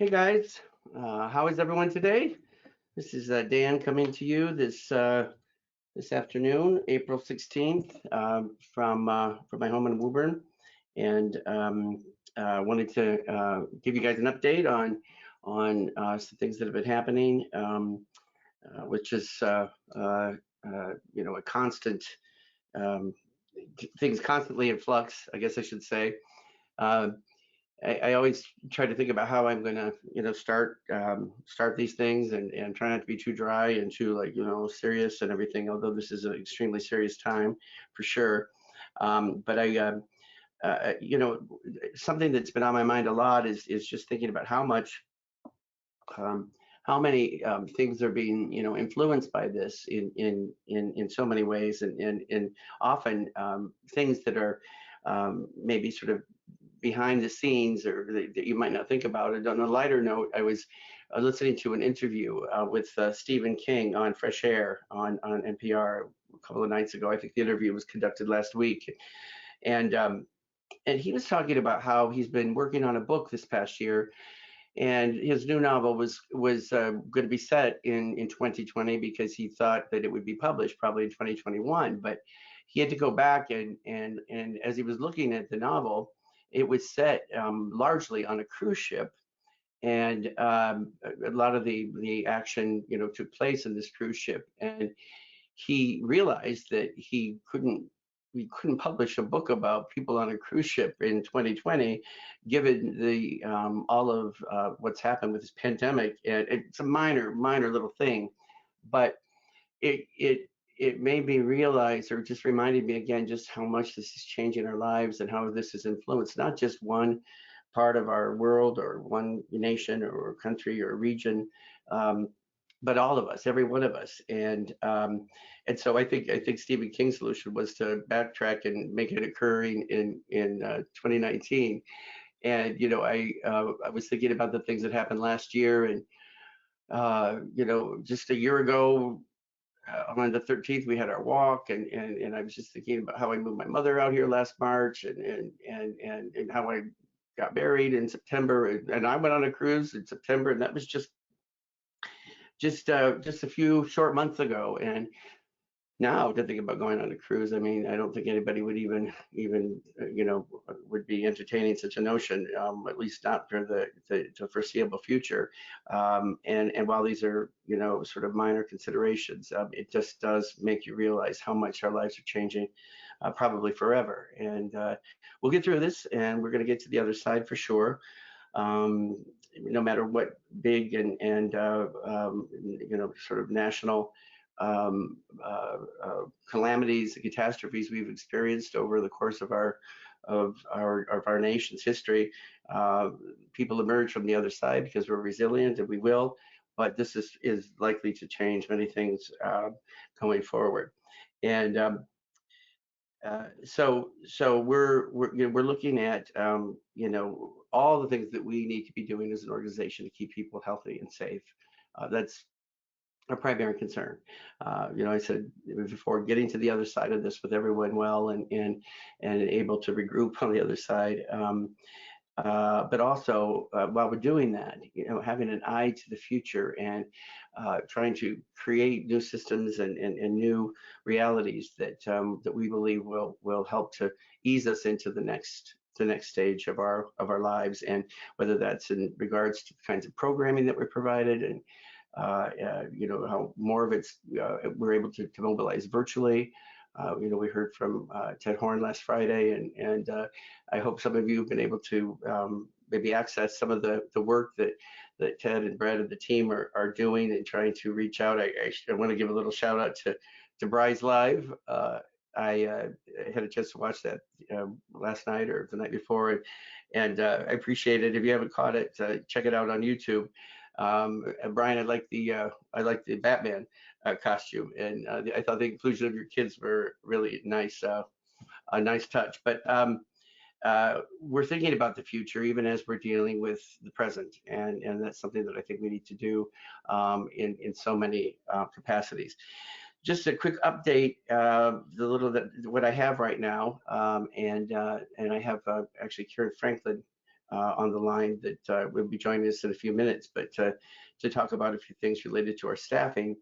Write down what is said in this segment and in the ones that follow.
guys. How is everyone today? This is Dan coming to you this afternoon, April 16th, from my home in Woburn, and wanted to give you guys an update on some things that have been happening, which is a constant um, things constantly in flux, I guess I should say. Uh, I always try to think about how I'm gonna, start these things and try not to be too dry and too serious and everything. Although this is an extremely serious time for sure, but something that's been on my mind a lot is just thinking about um, how many things are being influenced by this in so many ways and often things that are maybe sort of behind the scenes or that you might not think about it. On a lighter note, I was listening to an interview with Stephen King on Fresh Air on NPR a couple of nights ago. I think the interview was conducted last week, and and he was talking about how he's been working on a book this past year, and his new novel was going to be set in 2020 because he thought that it would be published probably in 2021, but he had to go back and as he was looking at the novel, it was set largely on a cruise ship, and a lot of the action took place in this cruise ship, and he realized that we couldn't publish a book about people on a cruise ship in 2020, given the all of what's happened with this pandemic. And it's a minor little thing, but it made me realize, or just reminded me again, just how much this is changing our lives and how this has influenced not just one part of our world or one nation or country or region, um, but all of us, every one of us. And so I think Stephen King's solution was to backtrack and make it occur in 2019. And I was thinking about the things that happened last year, and just a year ago on the 13th we had our walk, and I was just thinking about how I moved my mother out here last March, and how I got married in September, and I went on a cruise in September, and that was just a few short months ago. And now to think about going on a cruise, I mean, I don't think anybody would even would be entertaining such a notion, at least not for the foreseeable future. And while these are sort of minor considerations, it just does make you realize how much our lives are changing, probably forever. And we'll get through this, and we're going to get to the other side for sure. Um, no matter what big and sort of national calamities and catastrophes we've experienced over the course of our nation's history, uh, people emerge from the other side because we're resilient, and we will. But this is likely to change many things going forward. And so we're looking at all the things that we need to be doing as an organization to keep people healthy and safe. That's our primary concern. I said before, getting to the other side of this with everyone well and able to regroup on the other side. But also, while we're doing that, having an eye to the future and trying to create new systems and new realities that we believe will help to ease us into the next stage of our lives, and whether that's in regards to the kinds of programming that we're provided, and how more of it's we're able to mobilize virtually. We heard from Ted Horn last Friday, and I hope some of you have been able to maybe access some of the work that Ted and Brad and the team are doing and trying to reach out. I want to give a little shout out to Bry's Live. I had a chance to watch that last night or the night before, and I appreciate it. If you haven't caught it, check it out on YouTube. And Brian, I like the Batman costume, and I thought the inclusion of your kids were really nice, a nice touch. But we're thinking about the future even as we're dealing with the present, and that's something that I think we need to do in so many capacities. Just a quick update, the little that what I have right now, and I have actually Karen Franklin on the line that will be joining us in a few minutes, but to talk about a few things related to our staffing.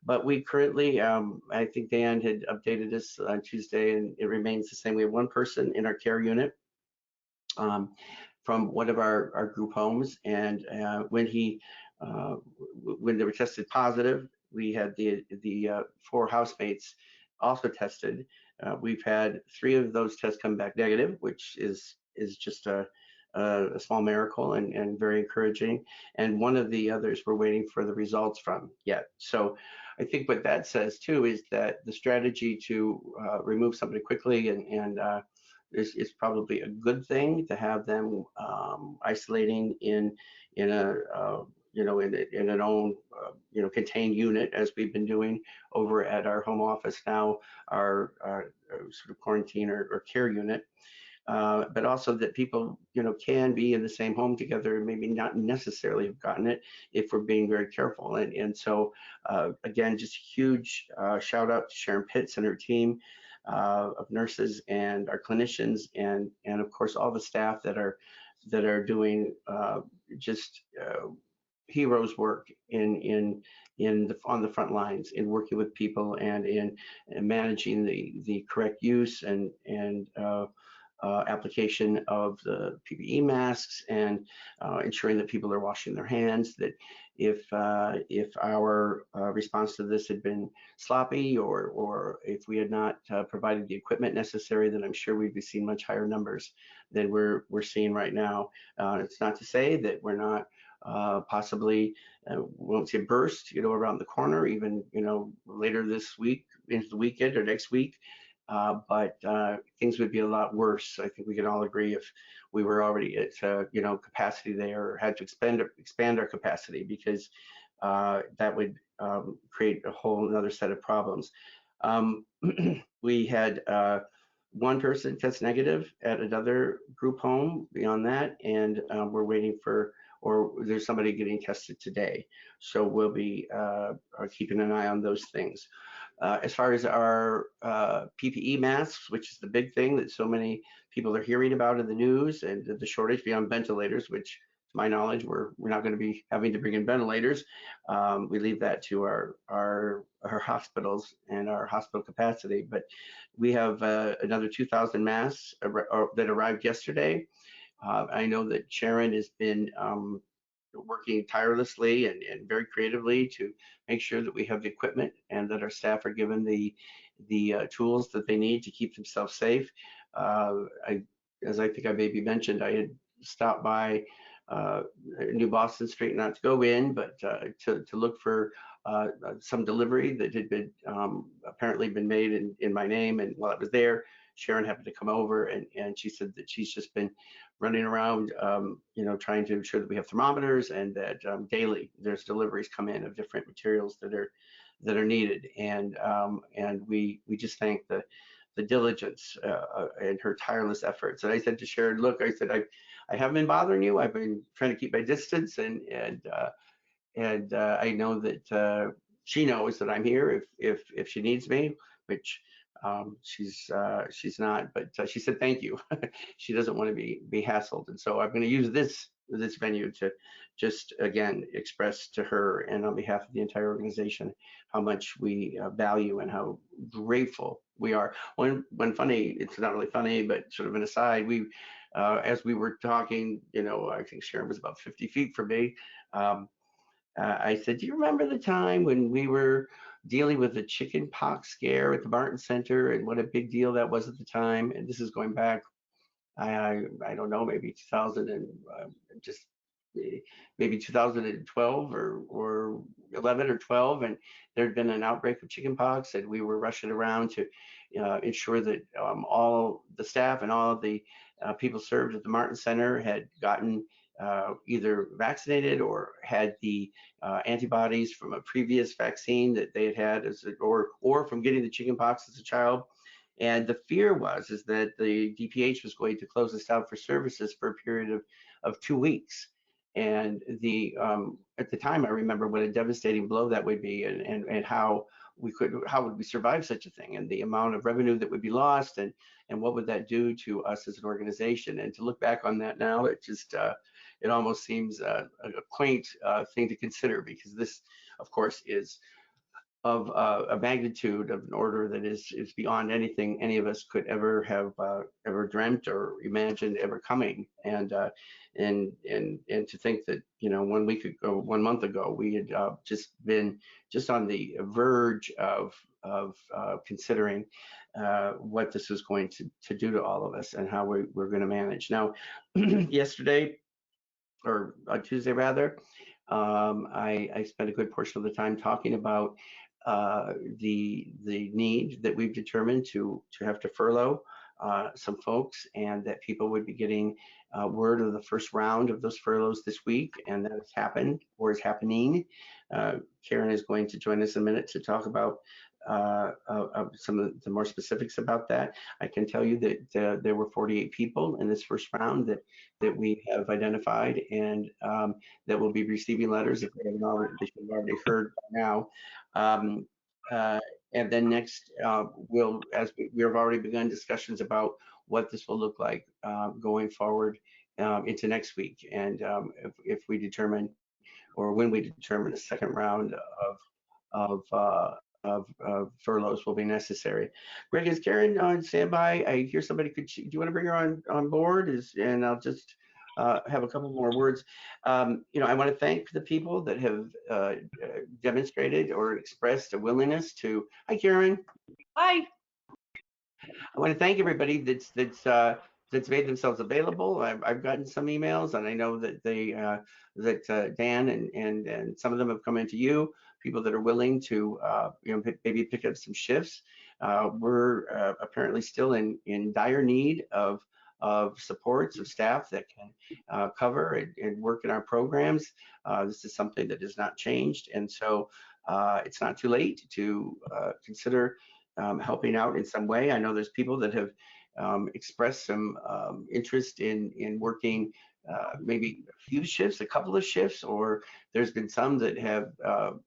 But we currently, I think Dan had updated us on Tuesday, and it remains the same. We have one person in our care unit um, from one of our group homes, and when they were tested positive, we had the 4 housemates also tested. We've had 3 of those tests come back negative, which is just a small miracle and very encouraging. And one of the others we're waiting for the results from yet. So I think what that says too is that the strategy to remove somebody quickly and is probably a good thing to have them isolating in a in an own contained unit, as we've been doing over at our home office now, our sort of quarantine or care unit. But also that people, can be in the same home together and maybe not necessarily have gotten it if we're being very careful. And so, again, just huge shout out to Sharon Pitts and her team of nurses and our clinicians and of course all the staff that are doing just heroes work on the front lines in working with people and in managing the correct use and application of the PPE masks and ensuring that people are washing their hands. That if our response to this had been sloppy or if we had not provided the equipment necessary, then I'm sure we'd be seeing much higher numbers than we're seeing right now. It's not to say that we're not possibly won't see a burst, around the corner, even later this week into the weekend or next week. But things would be a lot worse. I think we can all agree if we were already at capacity there or had to expand our capacity, because that would create a whole another set of problems. We had one person test negative at another group home beyond that, and we're waiting or there's somebody getting tested today. So we'll be keeping an eye on those things. As far as our PPE masks, which is the big thing that so many people are hearing about in the news, and the shortage beyond ventilators, which to my knowledge, we're not going to be having to bring in ventilators. We leave that to our hospitals and our hospital capacity. But we have another 2,000 masks that arrived yesterday. I know that Sharon has been working tirelessly and very creatively to make sure that we have the equipment and that our staff are given the tools that they need to keep themselves safe. As I think I maybe mentioned, I had stopped by New Boston Street, not to go in, but to look for some delivery that had been apparently been made in my name. And while I was there, Sharon happened to come over and she said that she's just been running around, trying to ensure that we have thermometers and that daily there's deliveries come in of different materials that are needed. And we just thank the diligence and her tireless efforts. And I said to Sharon, look, I said, I haven't been bothering you. I've been trying to keep my distance, and I know that she knows that I'm here if she needs me, which she's not, but she said thank you. She doesn't want to be hassled, and so I'm going to use this venue to just again express to her and on behalf of the entire organization how much we value and how grateful we are. When funny, it's not really funny, but sort of an aside, we as we were talking, I think Sharon was about 50 feet from me. I said, do you remember the time when we were dealing with the chicken pox scare at the Martin Center and what a big deal that was at the time? And this is going back, I don't know, maybe 2000 and just maybe 2012 or 11 or 12, and there had been an outbreak of chickenpox, and we were rushing around to ensure that all the staff and all of the people served at the Martin Center had gotten either vaccinated or had the antibodies from a previous vaccine that they had or from getting the chickenpox as a child. And the fear is that the DPH was going to close us down for services for a period of 2 weeks. And at the time, I remember what a devastating blow that would be, and how how would we survive such a thing, and the amount of revenue that would be lost, and what would that do to us as an organization. And to look back on that now, it just it almost seems a quaint thing to consider, because this, of course, is of a magnitude of an order that is beyond anything any of us could ever have ever dreamt or imagined ever coming. And to think that, you know, 1 month ago, we had just been on the verge of considering what this was going to do to all of us, and how we're going to manage. Now, yesterday, or Tuesday rather, I spent a good portion of the time talking about the need that we've determined to have to furlough some folks, and that people would be getting word of the first round of those furloughs this week, and that has happened or is happening. Karen is going to join us in a minute to talk about some of the more specifics about that. I can tell you that there were 48 people in this first round that we have identified, and that will be receiving letters if they should have already heard by now. And then next, we have already begun discussions about what this will look like going forward into next week, and if we determine, or when we determine, a second round of furloughs will be necessary. Greg, is Karen on standby? I hear somebody do you want to bring her on board? And I'll just have a couple more words. You know, I want to thank the people that have demonstrated or expressed a willingness to. Hi, Karen. Hi. I want to thank everybody that's made themselves available. I've gotten some emails, and I know that Dan and some of them have come into you. People that are willing to you know, maybe pick up some shifts. We're apparently still in dire need of supports, of staff that can cover and work in our programs. This is something that has not changed, and so it's not too late to consider helping out in some way. I know there's people that have expressed some interest in working maybe a few shifts, a couple of shifts, or there's been some that have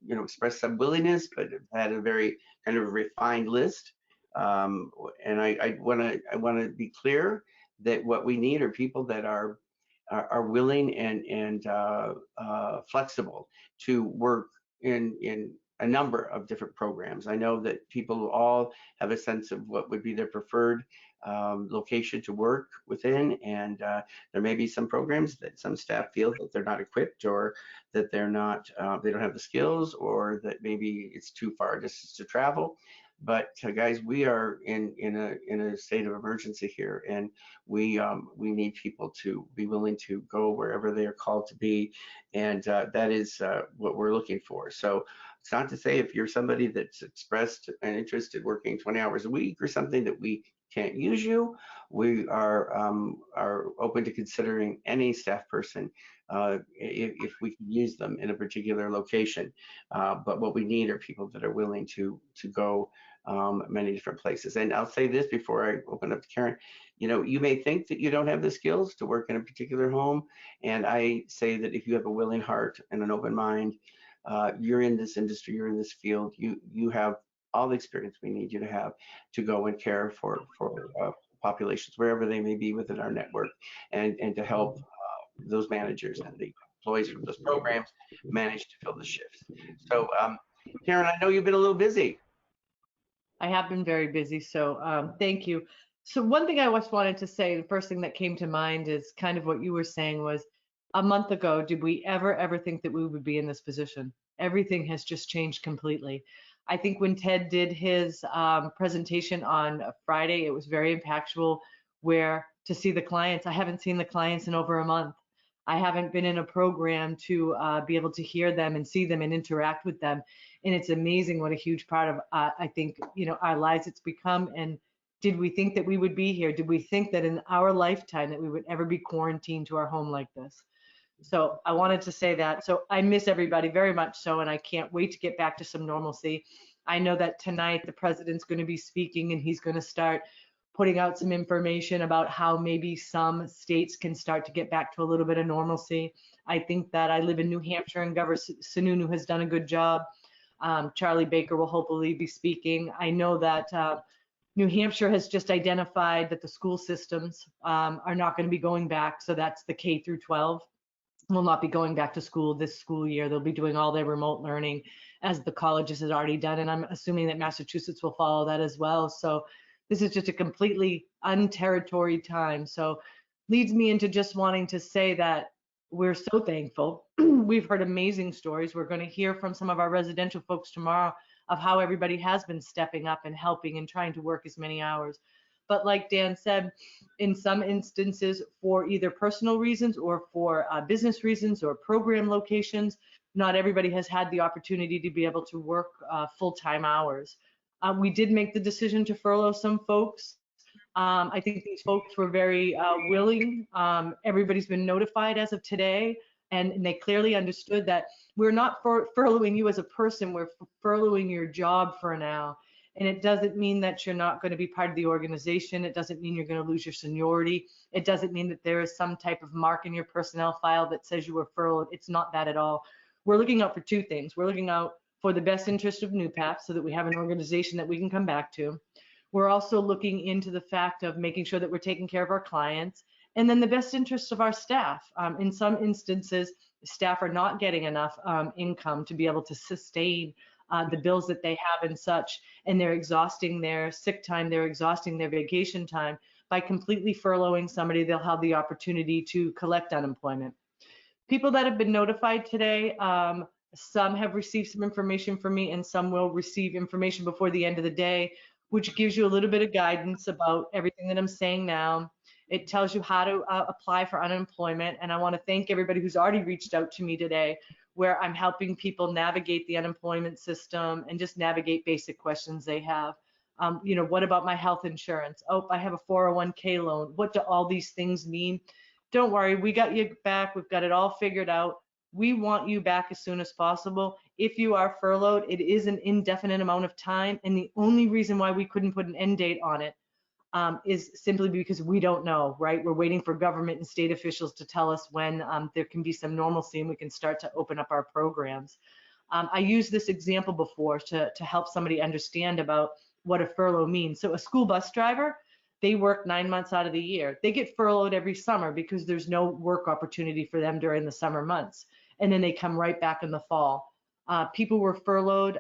you know, expressed some willingness, but have had a very kind of refined list. And I want to be clear that what we need are people that are willing and flexible to work in a number of different programs. I know that people all have a sense of what would be their preferred location to work within, and there may be some programs that some staff feel that they're not equipped, or that they're not, they don't have the skills, or that maybe it's too far a distance to travel. But guys, we are in a state of emergency here, and we need people to be willing to go wherever they are called to be, and that is what we're looking for. So it's not to say, if you're somebody that's expressed an interest in working 20 hours a week or something, that we can't use you. We are open to considering any staff person if we can use them in a particular location. But what we need are people that are willing to go many different places. And I'll say this before I open up to Karen. You know, you may think that you don't have the skills to work in a particular home, and I say that if you have a willing heart and an open mind, you're in this industry, you're in this field, you have all the experience we need you to have to go and care for populations wherever they may be within our network, and to help those managers and the employees from those programs manage to fill the shifts. So Karen, I know you've been a little busy. I have been very busy, so thank you. So one thing I just wanted to say, the first thing that came to mind is kind of what you were saying was, a month ago, did we ever think that we would be in this position? Everything has just changed completely. I think when Ted did his presentation on Friday, it was very impactful, where to see the clients, I haven't seen the clients in over a month. I haven't been in a program to be able to hear them and see them and interact with them. And it's amazing what a huge part of, I think, you know, our lives it's become. And did we think that we would be here? Did we think that in our lifetime that we would ever be quarantined to our home like this? So I wanted to say that. So I miss everybody very much so, and I can't wait to get back to some normalcy. I know that tonight the president's going to be speaking, and he's going to start putting out some information about how maybe some states can start to get back to a little bit of normalcy. I think that I live in New Hampshire, and Governor Sununu has done a good job. Charlie Baker will hopefully be speaking. I know that New Hampshire has just identified that the school systems are not going to be going back. So that's the K through 12 will not be going back to school this school year. They'll be doing all their remote learning as the colleges has already done. And I'm assuming that Massachusetts will follow that as well. So this is just a completely unterritory time. So leads me into just wanting to say that we're so thankful. We've heard amazing stories. We're going to hear from some of our residential folks tomorrow of how everybody has been stepping up and helping and trying to work as many hours. But like Dan said, in some instances, for either personal reasons or for business reasons or program locations, not everybody has had the opportunity to be able to work full-time hours. We did make the decision to furlough some folks. I think these folks were very willing. Everybody's been notified as of today, and they clearly understood that we're not furloughing you as a person, we're furloughing your job for now. And it doesn't mean that you're not going to be part of the organization. It doesn't mean you're going to lose your seniority. It doesn't mean that there is some type of mark in your personnel file that says you were furloughed. It's not that at all. We're looking out for two things. We're looking out for the best interest of NewPath so that we have an organization that we can come back to. We're also looking into the fact of making sure that we're taking care of our clients, and then the best interests of our staff. In some instances, staff are not getting enough income to be able to sustain the bills that they have and such, and they're exhausting their sick time, they're exhausting their vacation time. By completely furloughing somebody, they'll have the opportunity to collect unemployment. People that have been notified today, some have received some information from me and some will receive information before the end of the day, which gives you a little bit of guidance about everything that I'm saying now. It tells you how to apply for unemployment, and I want to thank everybody who's already reached out to me today, where I'm helping people navigate the unemployment system and just navigate basic questions they have. What about my health insurance? Oh, I have a 401k loan. What do all these things mean? Don't worry, we got you back. We've got it all figured out. We want you back as soon as possible. If you are furloughed, it is an indefinite amount of time, and the only reason why we couldn't put an end date on it is simply because we don't know, right? We're waiting for government and state officials to tell us when there can be some normalcy and we can start to open up our programs. I used this example before to help somebody understand about what a furlough means. So a school bus driver, they work 9 months out of the year. They get furloughed every summer because there's no work opportunity for them during the summer months. And then they come right back in the fall. People were furloughed,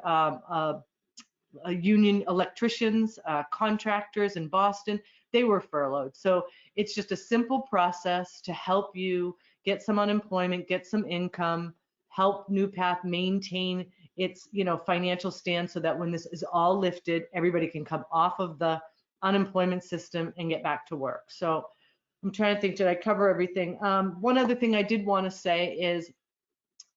union electricians, contractors in Boston, they were furloughed. So it's just a simple process to help you get some unemployment, get some income, help NewPath maintain its financial stance so that when this is all lifted, everybody can come off of the unemployment system and get back to work. So I'm trying to think, did I cover everything? One other thing I did want to say is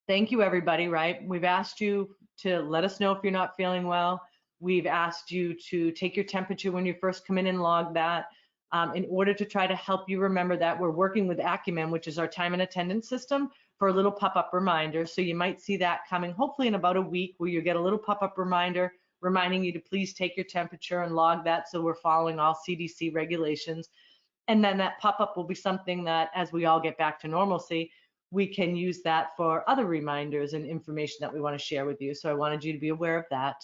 thank you, everybody, right? We've asked you to let us know if you're not feeling well. We've asked you to take your temperature when you first come in and log that. In order to try to help you remember that, we're working with Acumen, which is our time and attendance system, for a little pop-up reminder. So you might see that coming hopefully in about a week, where you get a little pop-up reminder reminding you to please take your temperature and log that, so we're following all CDC regulations. And then that pop-up will be something that, as we all get back to normalcy, we can use that for other reminders and information that we want to share with you. So I wanted you to be aware of that.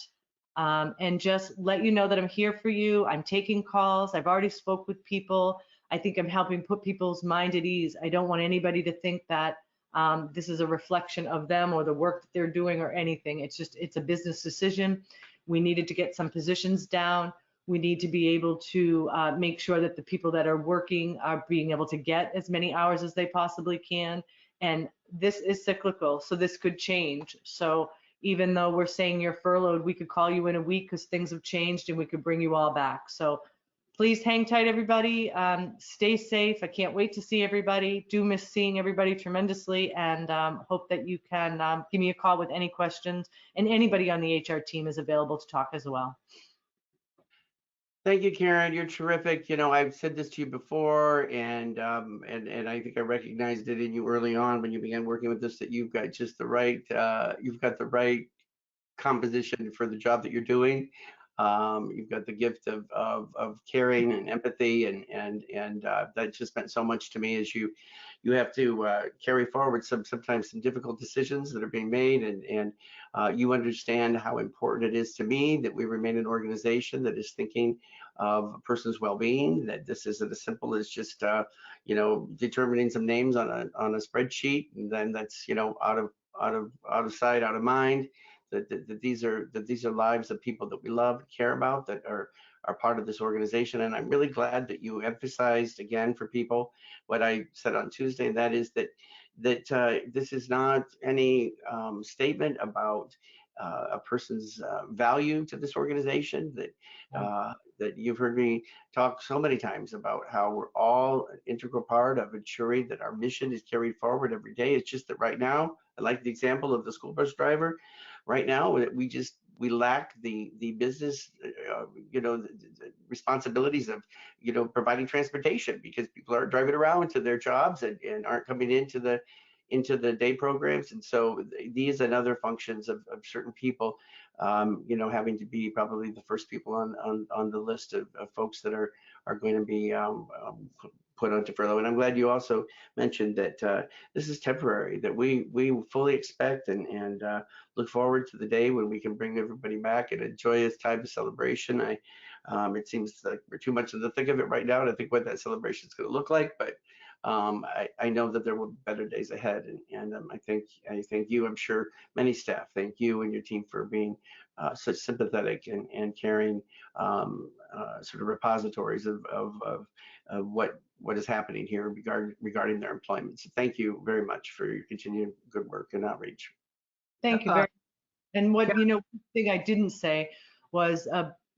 And just let you know that I'm here for you. I'm taking calls. I've already spoke with people. I think I'm helping put people's mind at ease. I don't want anybody to think that this is a reflection of them or the work that they're doing or anything. It's a business decision. We needed to get some positions down. We need to be able to make sure that the people that are working are being able to get as many hours as they possibly can. And this is cyclical, so this could change. So even though we're saying you're furloughed, we could call you in a week because things have changed and we could bring you all back. So please hang tight, everybody. Stay safe. I can't wait to see everybody. Do miss seeing everybody tremendously, and hope that you can give me a call with any questions. And anybody on the HR team is available to talk as well. Thank you, Karen. You're terrific. I've said this to you before, and I think I recognized it in you early on when you began working with us, that you've got just the right composition for the job that you're doing. You've got the gift of caring and empathy, and that just meant so much to me as you have to carry forward sometimes some difficult decisions that are being made, and you understand how important it is to me that we remain an organization that is thinking of a person's well-being, that this isn't as simple as just determining some names on a spreadsheet, and then that's out of sight, out of mind. That these are lives of people that we love, care about, that are part of this organization. And I'm really glad that you emphasized again for people what I said on Tuesday, and that is that this is not any statement about a person's value to this organization. That you've heard me talk so many times about how we're all an integral part of ensuring that our mission is carried forward every day. It's just that right now, I like the example of the school bus driver. Right now, we lack the business, the responsibilities of, providing transportation, because people aren't driving around to their jobs and aren't coming into the day programs. And so these and other functions of certain people, having to be probably the first people on the list of folks that are going to be put onto furlough. And I'm glad you also mentioned that this is temporary, that we fully expect and look forward to the day when we can bring everybody back and enjoy this time of celebration. It seems like we're too much in the thick of it right now to think what that celebration is going to look like, but I know that there will be better days ahead, and I thank you. I'm sure many staff thank you and your team for being such sympathetic and caring sort of repositories of what is happening here regarding their employment. So thank you very much for your continued good work and outreach. Thank you very much. And one thing I didn't say was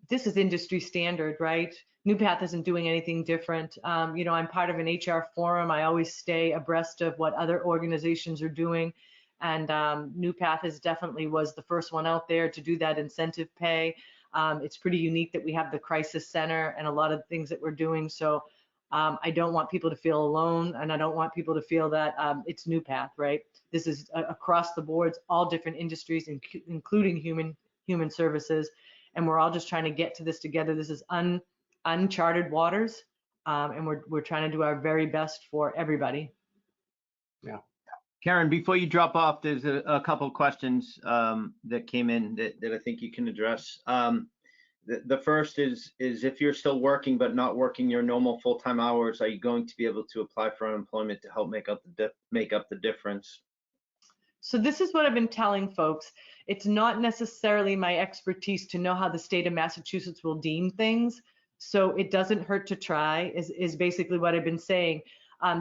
this is industry standard, right? NewPath isn't doing anything different. I'm part of an HR forum. I always stay abreast of what other organizations are doing. And NewPath is definitely was the first one out there to do that incentive pay. It's pretty unique that we have the crisis center and a lot of things that we're doing. So I don't want people to feel alone, and I don't want people to feel that it's NewPath, right? This is across the boards, all different industries, including human services, and we're all just trying to get to this together. This is uncharted waters, and we're trying to do our very best for everybody. Yeah. Karen, before you drop off, there's a couple of questions that came in that I think you can address. The first is if you're still working but not working your normal full-time hours, are you going to be able to apply for unemployment to help make up the difference? So this is what I've been telling folks. It's not necessarily my expertise to know how the state of Massachusetts will deem things. So it doesn't hurt to try, is basically what I've been saying.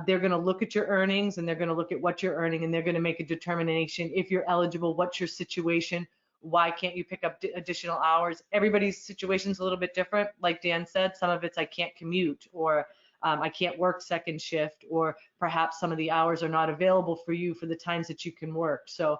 They're going to look at your earnings, and they're going to look at what you're earning, and they're going to make a determination if you're eligible, what's your situation, why can't you pick up additional hours. Everybody's situation's a little bit different. Like Dan said, some of it's I can't commute, or I can't work second shift, or perhaps some of the hours are not available for you for the times that you can work. So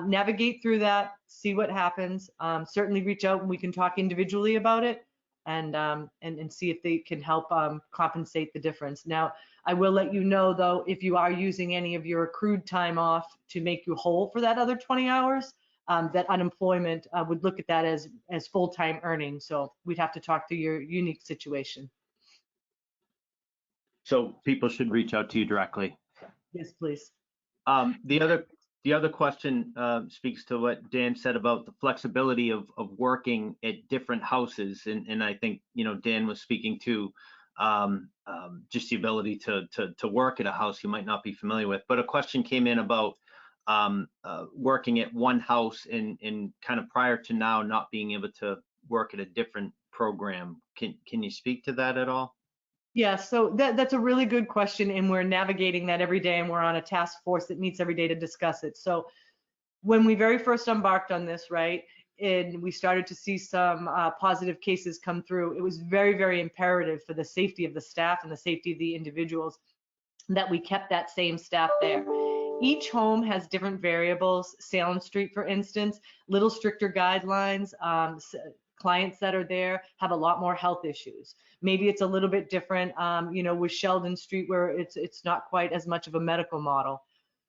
navigate through that, see what happens. Certainly reach out and we can talk individually about it, and see if they can help compensate the difference. Now, I will let you know though, if you are using any of your accrued time off to make you whole for that other 20 hours, that unemployment would look at that as full-time earnings. So we'd have to talk to your unique situation. So people should reach out to you directly. Yes, please. The other question speaks to what Dan said about the flexibility of working at different houses, and I think Dan was speaking to just the ability to work at a house you might not be familiar with. But a question came in about working at one house and kind of prior to now not being able to work at a different program. Can you speak to that at all? Yeah, so that's a really good question, and we're navigating that every day, and we're on a task force that meets every day to discuss it. So when we very first embarked on this, right, and we started to see some positive cases come through, it was very, very imperative for the safety of the staff and the safety of the individuals that we kept that same staff there. Each home has different variables. Salem Street, for instance, little stricter guidelines. Clients that are there have a lot more health issues. Maybe it's a little bit different, with Sheldon Street, where it's not quite as much of a medical model.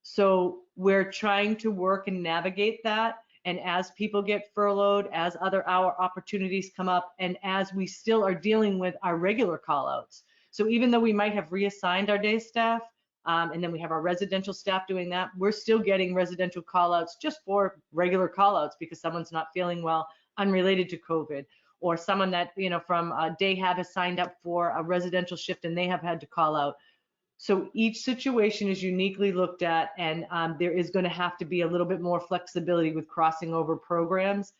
So we're trying to work and navigate that. And as people get furloughed, as other hour opportunities come up, and as we still are dealing with our regular call outs. So even though we might have reassigned our day staff, and then we have our residential staff doing that, we're still getting residential call outs just for regular call outs because someone's not feeling well, unrelated to COVID, or someone that, from day have has signed up for a residential shift and they have had to call out. So each situation is uniquely looked at, and there is going to have to be a little bit more flexibility with crossing over programs.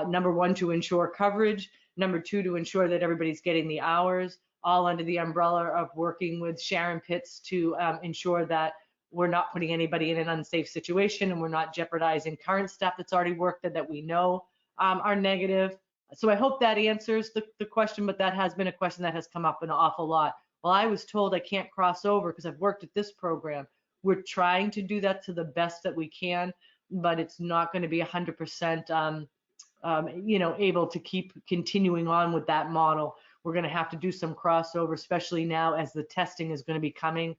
Number one, to ensure coverage. Number two, to ensure that everybody's getting the hours, all under the umbrella of working with Sharon Pitts to ensure that we're not putting anybody in an unsafe situation and we're not jeopardizing current staff that's already worked that we know are negative. So I hope that answers the question, but that has been a question that has come up an awful lot. Well, I was told I can't cross over because I've worked at this program. We're trying to do that to the best that we can, but it's not going to be 100%, able to keep continuing on with that model. We're going to have to do some crossover, especially now as the testing is going to be coming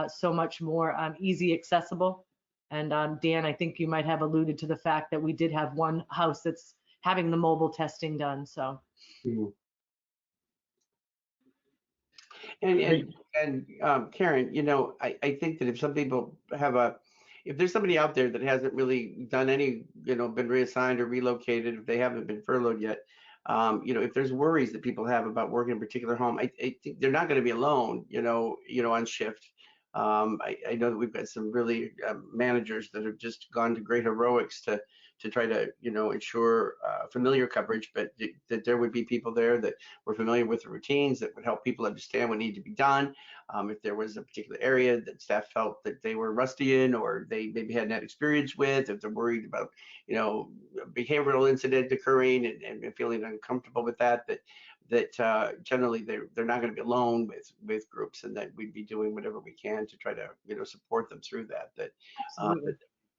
so much more easy accessible. And Dan, I think you might have alluded to the fact that we did have one house that's having the mobile testing done. So. Mhm. And Karen, I think that if some people if there's somebody out there that hasn't really done any, been reassigned or relocated, if they haven't been furloughed yet, if there's worries that people have about working in a particular home, I think they're not going to be alone, on shift. I know that we've got some really managers that have just gone to great heroics to try to, ensure familiar coverage, but that there would be people there that were familiar with the routines that would help people understand what needed to be done. If there was a particular area that staff felt that they were rusty in, or they maybe hadn't had experience with, if they're worried about, behavioral incident occurring and feeling uncomfortable with that generally they're not going to be alone with groups, and that we'd be doing whatever we can to try to support them through that.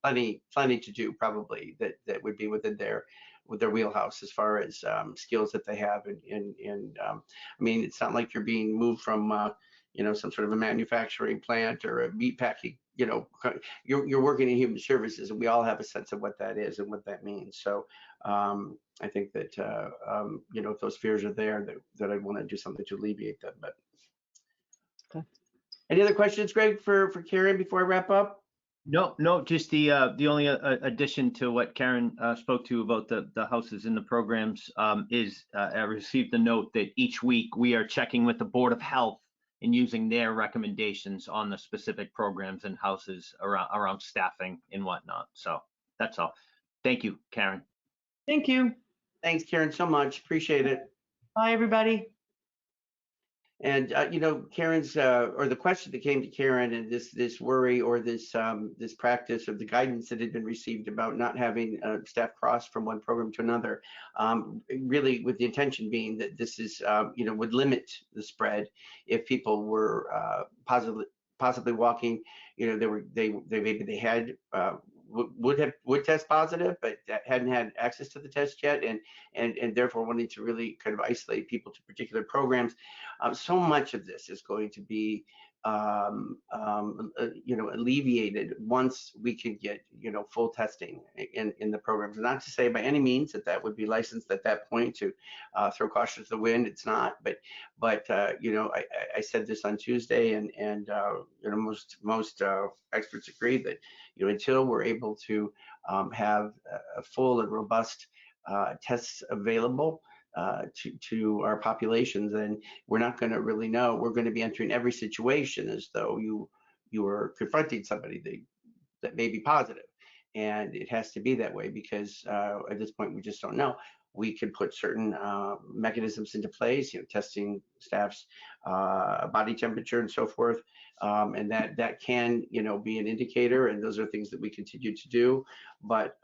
Plenty to do probably that would be within their wheelhouse as far as skills that they have, and I mean, it's not like you're being moved from some sort of a manufacturing plant or a meat packing. You're working in human services, and we all have a sense of what that is and what that means. So I think that if those fears are there, that I want to do something to alleviate them. But okay. Any other questions, Greg, for Karen before I wrap up? No, just the only addition to what Karen spoke to about the houses in the programs is I received a note that each week we are checking with the Board of Health and using their recommendations on the specific programs and houses around staffing and whatnot. So that's all. Thank you, Karen. Thank you. Thanks, Karen, so much. Appreciate it. Bye, everybody. And Karen's or the question that came to Karen, and this worry or this practice or the guidance that had been received about not having staff cross from one program to another, really with the intention being that this is would limit the spread if people were possibly walking, they had would test positive, but hadn't had access to the test yet, and therefore wanting to really kind of isolate people to particular programs. So much of this is going to be alleviated once we can get full testing in the programs. Not to say by any means that would be licensed at that point to throw caution to the wind. It's not, but I said this on Tuesday, and most experts agree that until we're able to have a full and robust tests available to our populations, and we're not going to really know. We're going to be entering every situation as though you are confronting somebody that may be positive, and it has to be that way because at this point we just don't know. We can put certain mechanisms into place, testing staff's body temperature and so forth, and that can be an indicator, and those are things that we continue to do. But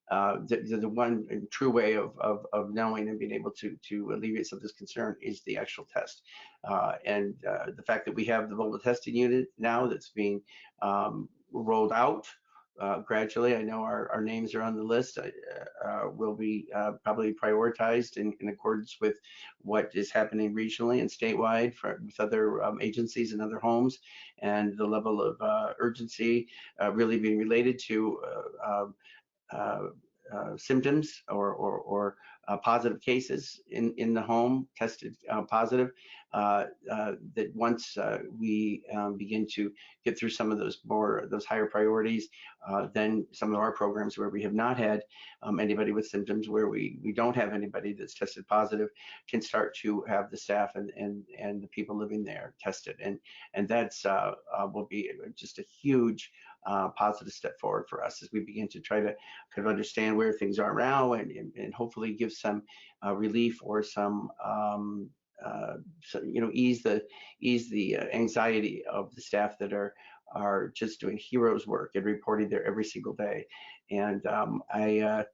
the one true way of knowing and being able to alleviate some of this concern is the actual test. And the fact that we have the mobile testing unit now that's being rolled out gradually. I know our names are on the list. Will be probably prioritized in accordance with what is happening regionally and statewide with other agencies and other homes, and the level of urgency really being related to symptoms or positive cases in the home, tested positive, that once we begin to get through some of those higher priorities, then some of our programs where we have not had anybody with symptoms, where we don't have anybody that's tested positive, can start to have the staff and the people living there tested, and that's will be just a huge positive step forward for us as we begin to try to kind of understand where things are now, and hopefully give some relief or some so, ease the anxiety of the staff that are just doing heroes work and reporting there every single day. And I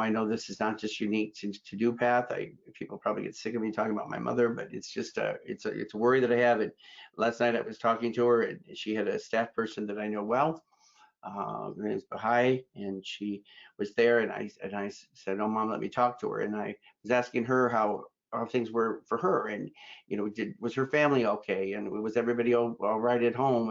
know this is not just unique to DoPath. People probably get sick of me talking about my mother, but it's just it's a worry that I have. And last night I was talking to her, and she had a staff person that I know well. Her name is Bahai, and she was there, and I said, "Oh, Mom, let me talk to her." And I was asking her how things were for her, and was her family okay, and was everybody all right at home,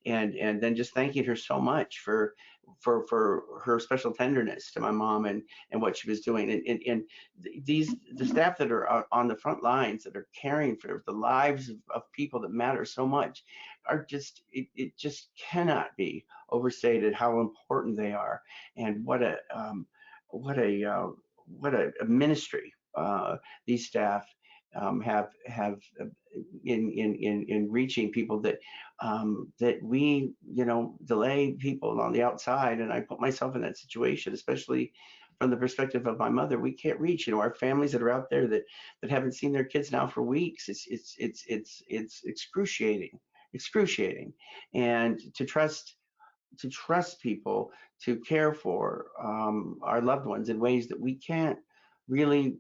and then just thanking her so much for her special tenderness to my mom and what she was doing, and the staff that are on the front lines that are caring for the lives of people that matter so much are just it just cannot be overstated how important they are, and what a ministry these staff have in reaching people that we delay people on the outside. And I put myself in that situation, especially from the perspective of my mother. We can't reach our families that are out there that haven't seen their kids now for weeks. It's excruciating, and to trust people to care for our loved ones in ways that we can't really.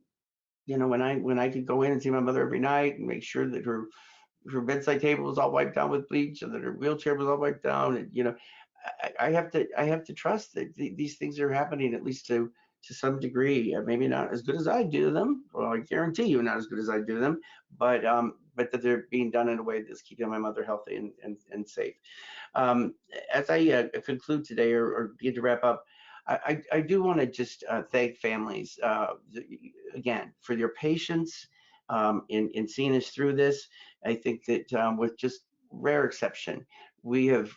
When I could go in and see my mother every night and make sure that her bedside table was all wiped down with bleach, and that her wheelchair was all wiped down, and I have to trust that these things are happening, at least to some degree. Maybe not as good as I do them. Well, I guarantee you, not as good as I do them, but that they're being done in a way that's keeping my mother healthy and safe. As I conclude today, or begin to wrap up, I do want to just thank families again for your patience in seeing us through this. I think that with just rare exception, we have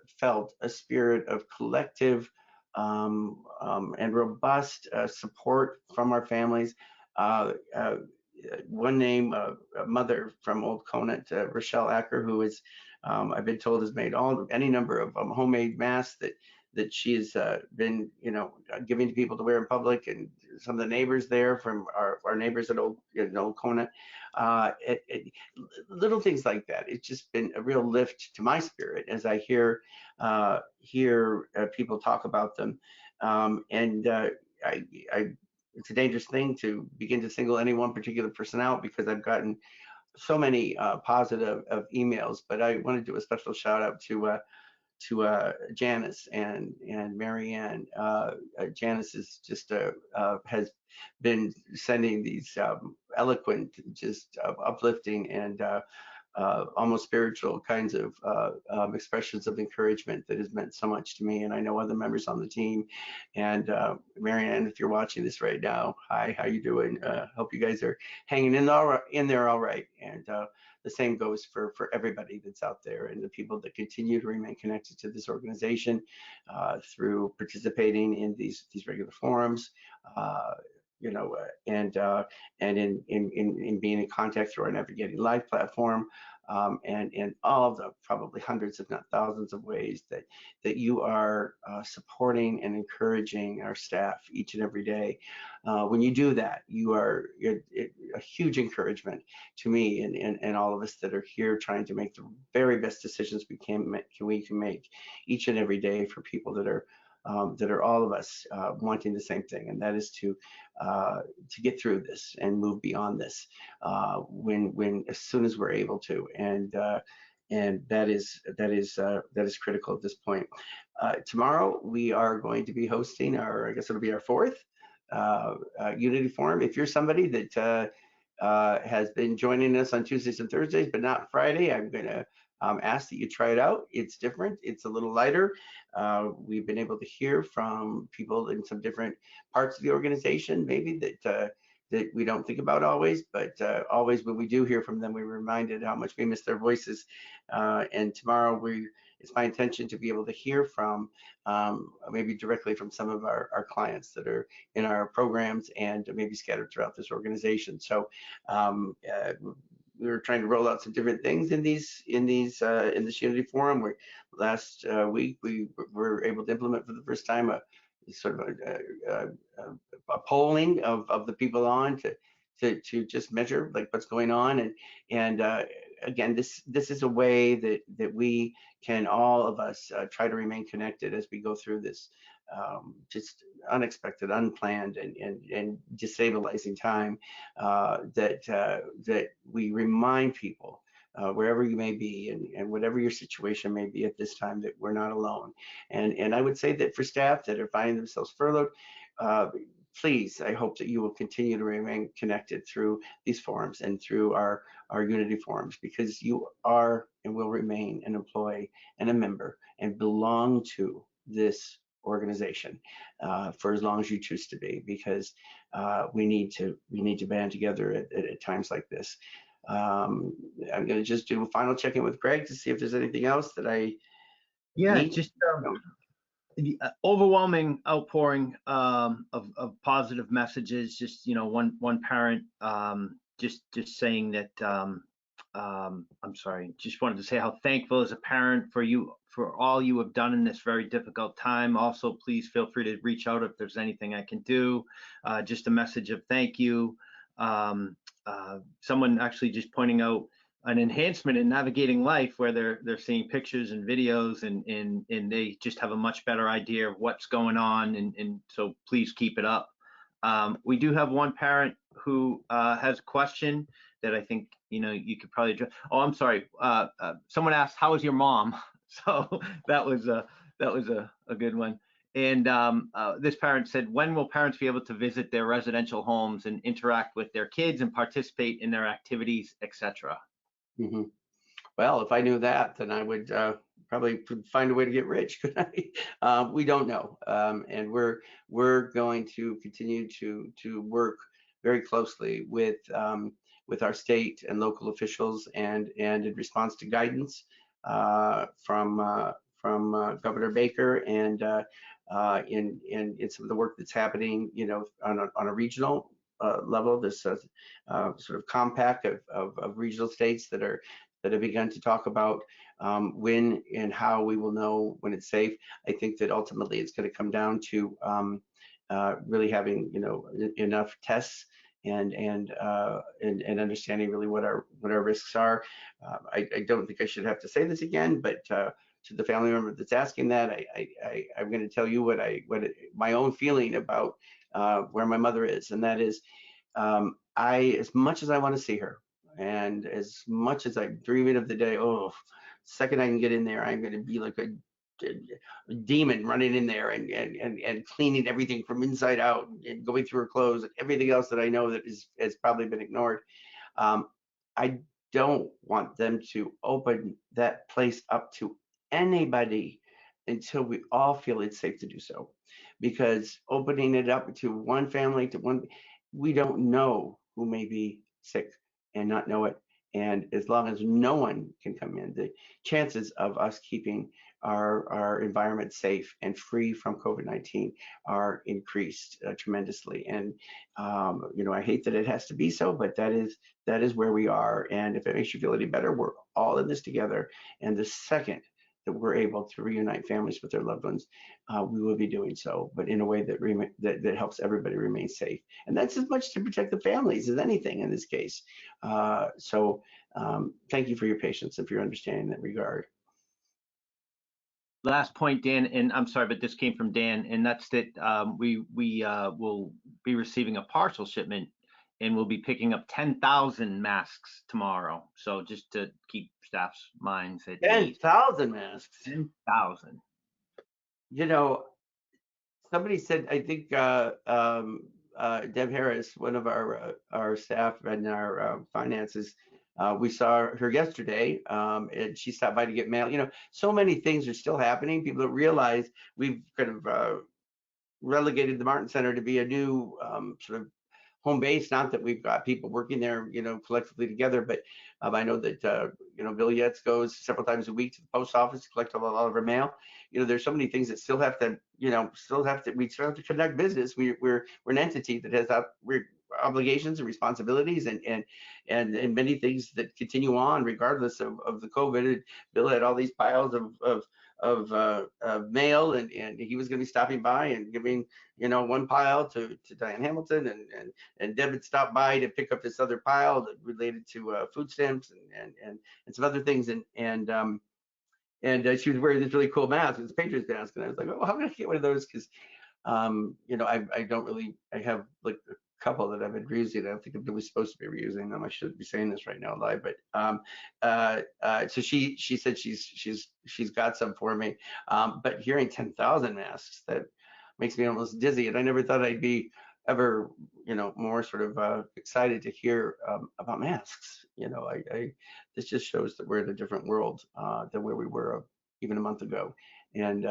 felt a spirit of collective and robust support from our families. One name, a mother from Old Conant, Rochelle Acker, who is, I've been told, has made any number of homemade masks that she's been, giving to people to wear in public, and some of the neighbors there from our neighbors at Old Conant. Little things like that. It's just been a real lift to my spirit as I hear people talk about them, and it's a dangerous thing to begin to single any one particular person out, because I've gotten so many positive emails. But I want to do a special shout out to Janice and Marianne. Janice is just has been sending these eloquent, just uplifting and almost spiritual kinds of expressions of encouragement that has meant so much to me. And I know other members on the team. And Marianne, if you're watching this right now, hi, how you doing? Hope you guys are hanging in there all right. And the same goes for everybody that's out there, and the people that continue to remain connected to this organization through participating in these regular forums. And in being in contact through our Navigating Life platform, and all of the probably hundreds, if not thousands, of ways that you are supporting and encouraging our staff each and every day. When you do that, you're a huge encouragement to me and all of us that are here trying to make the very best decisions we can make each and every day for people that are all of us wanting the same thing, and that is to get through this and move beyond this when as soon as we're able to, and that is critical at this point. Tomorrow we are going to be hosting I guess it'll be our fourth Unity Forum. If you're somebody that has been joining us on Tuesdays and Thursdays, but not Friday, I'm going to ask that you try it out. It's different. It's a little lighter. We've been able to hear from people in some different parts of the organization, maybe that we don't think about always, but always when we do hear from them, we're reminded how much we miss their voices. And tomorrow it's my intention to be able to hear from maybe directly from some of our clients that are in our programs and maybe scattered throughout this organization. So we were trying to roll out some different things in this Unity Forum. Where last week we were able to implement for the first time a sort of a polling of the people on to just measure like what's going on, and again, this is a way that we can, all of us, try to remain connected as we go through this just unexpected, unplanned, and destabilizing time. That we remind people, wherever you may be and whatever your situation may be at this time, that we're not alone. And I would say that for staff that are finding themselves furloughed, please, I hope that you will continue to remain connected through these forums and through our Unity forums, because you are and will remain an employee and a member and belong to this organization for as long as you choose to be, because we need to band together at times like this. I'm going to just do a final check-in with Greg to see if there's anything else that I need. Just the overwhelming outpouring of positive messages. Just one parent just saying that I'm sorry. Just wanted to say how thankful as a parent for all you have done in this very difficult time. Also, please feel free to reach out if there's anything I can do. Just a message of thank you. Someone actually just pointing out an enhancement in Navigating Life, where they're seeing pictures and videos and they just have a much better idea of what's going on, and so please keep it up. We do have one parent who has a question that I think you could probably address. Oh, I'm sorry. Someone asked, "How is your mom?" So that was a good one. And this parent said, "When will parents be able to visit their residential homes and interact with their kids and participate in their activities, etc.?" Mm-hmm. Well, if I knew that, then I would probably find a way to get rich, couldn't I? We don't know, and we're going to continue to work very closely with our state and local officials, and in response to guidance from Governor Baker, and in some of the work that's happening, on a regional level, this sort of compact of regional states that have begun to talk about when and how we will know when it's safe. I think that ultimately it's going to come down to really having enough tests and understanding really what our risks are. I don't think I should have to say this again, but to the family member that's asking that, I'm going to tell you what my own feeling about where my mother is, and that is, as much as I want to see her, and as much as I'm dreaming of the day, second I can get in there, I'm going to be like a demon running in there and cleaning everything from inside out and going through her clothes and everything else that I know that has probably been ignored. I don't want them to open that place up to anybody until we all feel it's safe to do so, because opening it up to one family, we don't know who may be sick and not know it. And as long as no one can come in, the chances of us keeping our environment safe and free from COVID-19 are increased tremendously. And I hate that it has to be so, but that is where we are. And if it makes you feel any better, we're all in this together. And the second that we're able to reunite families with their loved ones, we will be doing so, but in a way that helps everybody remain safe. And that's as much to protect the families as anything in this case. So thank you for your patience and for your understanding in that regard. Last point, Dan, and I'm sorry, but this came from Dan, and that's that we will be receiving a partial shipment, and we'll be picking up 10,000 masks tomorrow. So just to keep staff's minds at 10,000 masks. 10,000. Somebody said, I think Deb Harris, one of our staff and our finances, We saw her yesterday, and she stopped by to get mail. So many things are still happening. People don't realize we've kind of relegated the Martin Center to be a new sort of home base. Not that we've got people working there, collectively together, but I know that Bill Yates goes several times a week to the post office to collect a lot of our mail. There's so many things that still have to, we still have to conduct business. We're an entity that has obligations and responsibilities, and many things that continue on regardless of the COVID. Bill had all these piles of mail, and he was going to be stopping by and giving one pile to Diane Hamilton, and Deb had stopped by to pick up this other pile that related to food stamps and some other things, and she was wearing this really cool mask. It was a Patriots mask, and I was like, oh, how can I get one of those? Because I don't really, I have like a couple that I've been reusing. I don't think I was supposed to be reusing them. I shouldn't be saying this right now live, but so she said she's got some for me. But hearing 10,000 masks, that makes me almost dizzy, and I never thought I'd be ever more sort of excited to hear about masks. This just shows that we're in a different world than where we were even a month ago. And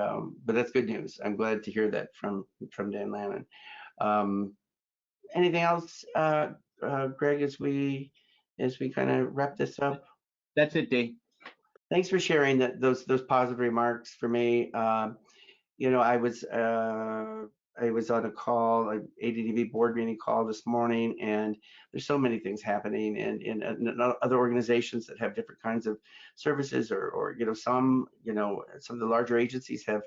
but that's good news. I'm glad to hear that from Dan Lannon. Anything else, Greg, as we kind of wrap this up? That's it, Dave. Thanks for sharing those positive remarks for me. I was on a call, an ADDV board meeting call this morning, and there's so many things happening, and other organizations that have different kinds of services, or some of the larger agencies have.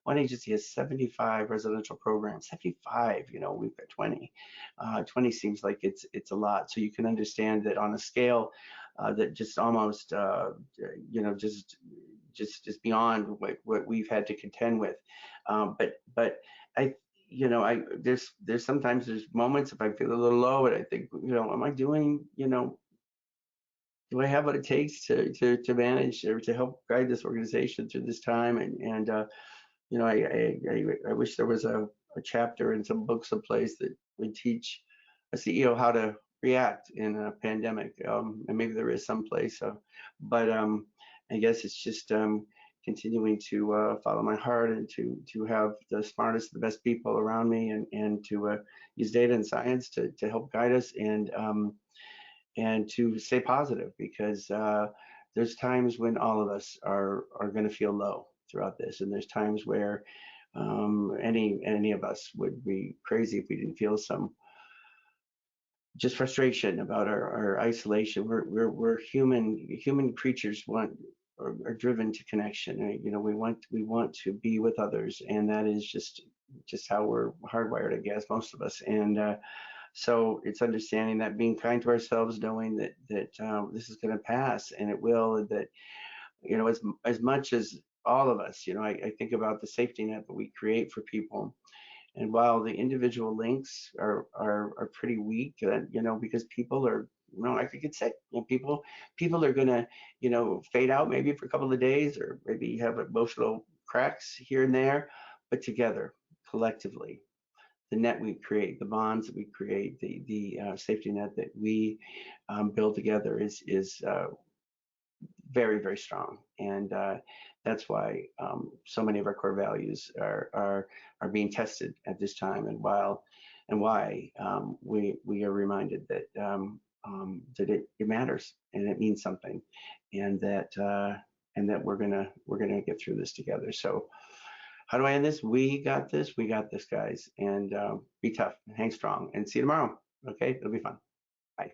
One agency has 75 residential programs. 75, we've got 20. 20 seems like it's a lot. So you can understand that on a scale that just almost just beyond what we've had to contend with. But there's sometimes moments if I feel a little low, and I think, am I doing, do I have what it takes to manage or to help guide this organization through this time? And I wish there was a chapter in some book someplace that would teach a CEO how to react in a pandemic. And maybe there is someplace, but I guess it's just continuing to follow my heart, and to have the smartest, the best people around me, and to use data and science to help guide us, and to stay positive, because there's times when all of us are going to feel low throughout this, and there's times where any of us would be crazy if we didn't feel some just frustration about our isolation. We're human creatures, are driven to connection. Right? We want to be with others, and that is just how we're hardwired, I guess, most of us. And so it's understanding that, being kind to ourselves, knowing that this is going to pass, and it will, and that as much as all of us, I think about the safety net that we create for people. And while the individual links are pretty weak, because people are, I could get sick. People are gonna, fade out maybe for a couple of days, or maybe have emotional cracks here and there, but together, collectively, the net we create, the bonds that we create, the safety net that we build together is very, very strong. And that's why so many of our core values are being tested at this time, and why we are reminded that that it matters, and it means something, and that we're gonna get through this together. So how do I end this? We got this, guys, and be tough, hang strong, and see you tomorrow. Okay, it'll be fun. Bye.